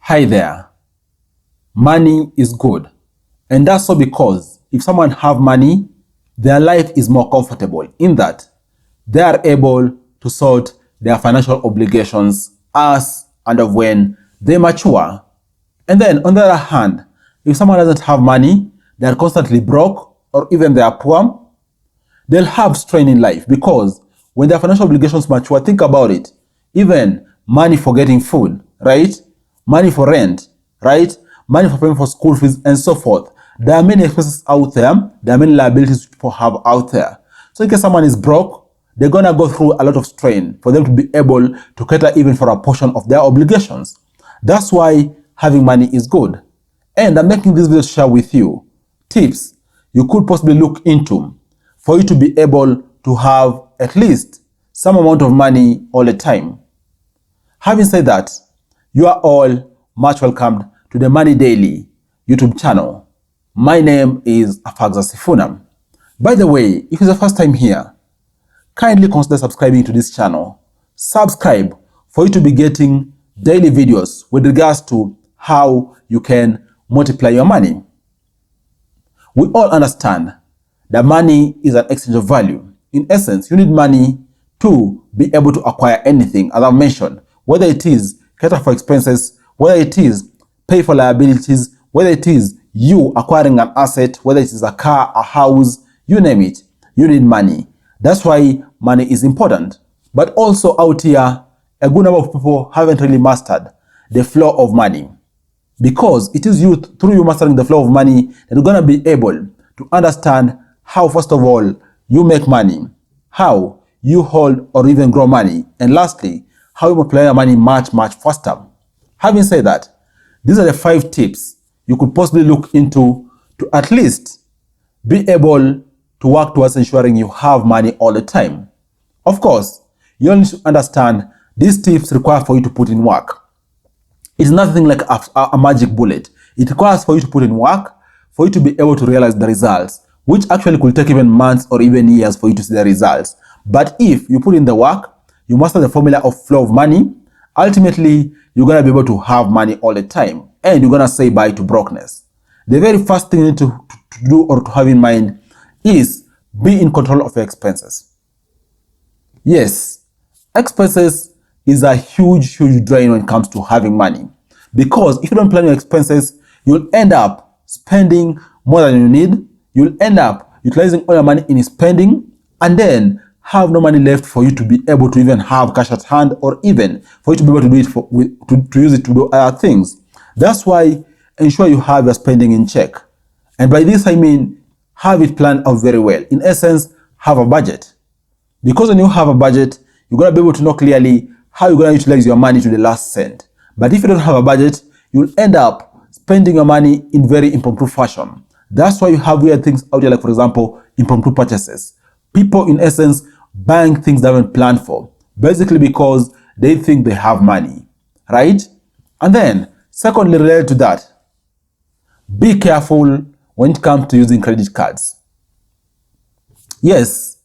Hi there. Money is good. And that's so because if someone have money, their life is more comfortable in that they are able to sort their financial obligations as and of when they mature. And then on the other hand, if someone doesn't have money, they are constantly broke or even they are poor, they'll have strain in life because when their financial obligations mature, think about it, even money for getting food, right? Money for rent, right? Money for paying for school fees and so forth. There are many expenses out there. There are many liabilities people have out there. So in case someone is broke, they're going to go through a lot of strain for them to be able to cater even for a portion of their obligations. That's why having money is good. And I'm making this video to share with you tips you could possibly look into for you to be able to have at least some amount of money all the time. Having said that, you are all much welcomed to the Money Daily YouTube channel. My name is Afagza Sifuna. By the way, if it's the first time here, kindly consider subscribing to this channel. Subscribe for you to be getting daily videos with regards to how you can multiply your money. We all understand that money is an exchange of value. In essence, you need money to be able to acquire anything, as I mentioned, whether it is cater for expenses, whether it is pay for liabilities, whether it is you acquiring an asset, whether it is a car, a house, you name it, you need money. That's why money is important. But also out here, a good number of people haven't really mastered the flow of money. Because it is you, through you mastering the flow of money, that you're going to be able to understand how, first of all, you make money, how you hold or even grow money, and lastly, how you multiply your money much faster. Having said that, these are the 5 tips you could possibly look into to at least be able to work towards ensuring you have money all the time. Of course, you only need to understand these tips require for you to put in work. It's nothing like a magic bullet. It requires for you to put in work, for you to be able to realize the results, which actually could take even months or even years for you to see the results. But if you put in the work, you master the formula of flow of money, ultimately, you're going to be able to have money all the time. And you're going to say bye to brokenness. The very first thing you need to do or to have in mind is be in control of your expenses. Yes, expenses is a huge drain when it comes to having money. Because if you don't plan your expenses, you'll end up spending more than you need. You'll end up utilizing all your money in spending and then have no money left for you to be able to even have cash at hand or even for you to be able to do it to use it to do other things. That's why ensure you have your spending in check. And by this I mean have it planned out very well. In essence, have a budget. Because when you have a budget, you're going to be able to know clearly how you're going to utilize your money to the last cent. But if you don't have a budget, you'll end up spending your money in very impromptu fashion. That's why you have weird things out there, like for example, impromptu purchases. People in essence buying things they haven't planned for, basically because they think they have money, right? And then, secondly, related to that, be careful when it comes to using credit cards. Yes,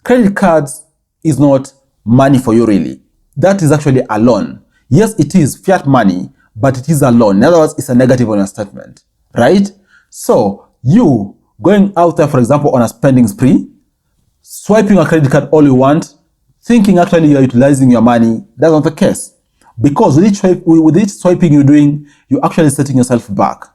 credit cards is not money for you really. That is actually a loan. Yes, it is fiat money, but it is a loan. In other words, it's a negative on your statement, right? So, you going out there, for example, on a spending spree, swiping a credit card all you want, thinking actually you're utilizing your money, that's not the case. Because with each swiping you're doing, you're actually setting yourself back.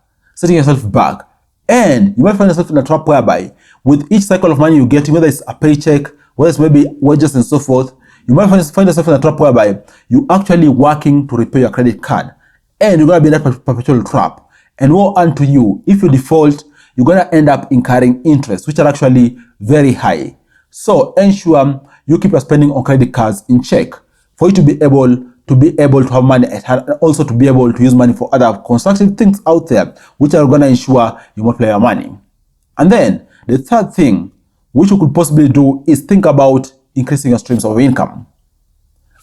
And you might find yourself in a trap whereby with each cycle of money you're getting, whether it's a paycheck, whether it's maybe wages and so forth, you might find yourself in a trap whereby you're actually working to repay your credit card. And you're going to be in that perpetual trap. And woe unto you, if you default, you're going to end up incurring interest, which are actually very high. So ensure you keep your spending on credit cards in check for you to be able to have money at hand and also to be able to use money for other constructive things out there, which are going to ensure you multiply your money. And then the third thing which you could possibly do is think about increasing your streams of income.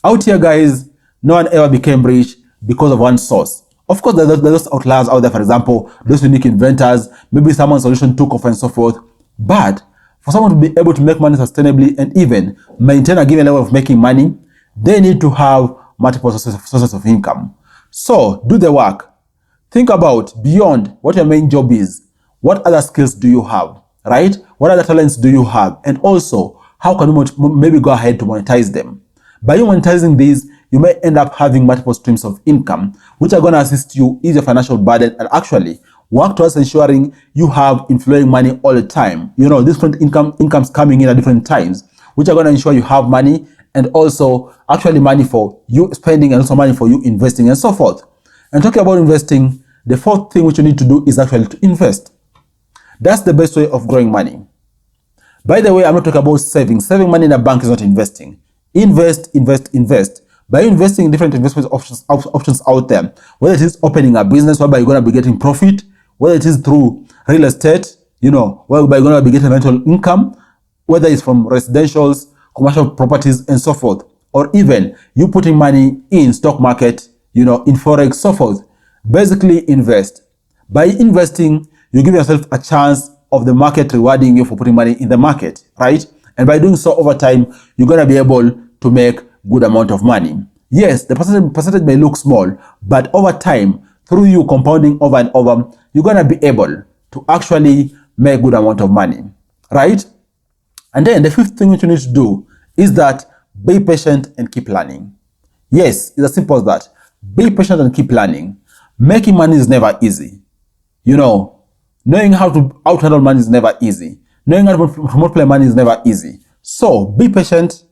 Out here, guys, no one ever became rich because of one source. Of course, there's those outliers out there, for example, those unique inventors, maybe someone's solution took off and so forth. But for someone to be able to make money sustainably and even maintain a given level of making money, they need to have multiple sources of income. So do the work. Think about beyond what your main job is. What other skills do you have, right? What other talents do you have? And also, how can you maybe go ahead to monetize them? By you monetizing these, you may end up having multiple streams of income, which are going to assist you ease your financial burden and actually work towards ensuring you have inflowing money all the time. You know, different incomes coming in at different times, which are going to ensure you have money and also actually money for you spending and also money for you investing and so forth. And talking about investing, the fourth thing which you need to do is actually to invest. That's the best way of growing money. By the way, I'm not talking about saving. Saving money in a bank is not investing. Invest, invest, invest. By investing in different investment options out there, whether it is opening a business whereby you're going to be getting profit, whether it is through real estate, you know, whereby you're going to be getting rental income, whether it's from residentials, commercial properties, and so forth, or even you putting money in stock market, you know, in forex, so forth. Basically, invest. By investing, you give yourself a chance of the market rewarding you for putting money in the market, right? And by doing so over time, you're going to be able to make good amount of money. Yes, the percentage may look small, but over time, through you compounding over and over, you're going to be able to actually make good amount of money, right? And then the fifth thing which you need to do is that be patient and keep learning. Yes, it's as simple as that. Be patient and keep learning. Making money is never easy. You know, knowing how to handle money is never easy. Knowing how to multiply money is never easy. So be patient,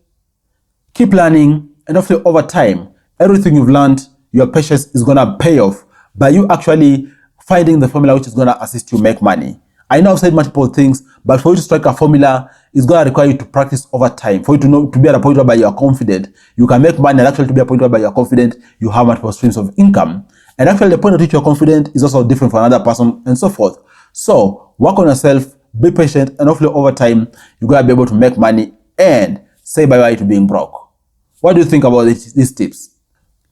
keep learning, and hopefully over time, everything you've learned, your patience is going to pay off by you actually finding the formula which is going to assist you make money. I know I've said multiple things, but for you to strike a formula, it's going to require you to practice over time. For you to know, to be at a point where you are confident, you can make money, and actually to be at a point where you are confident, you have multiple streams of income. And actually the point at which you're confident is also different for another person and so forth. So work on yourself, be patient, and hopefully over time, you're going to be able to make money and say bye-bye to being broke. What do you think about these tips?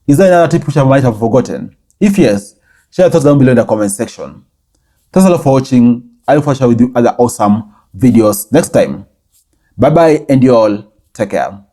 Is there another tip which I might have forgotten? If yes, share your thoughts down below in the comment section. Thanks a lot for watching. I look forward to sharing with you other awesome videos next time. Bye bye and you all take care.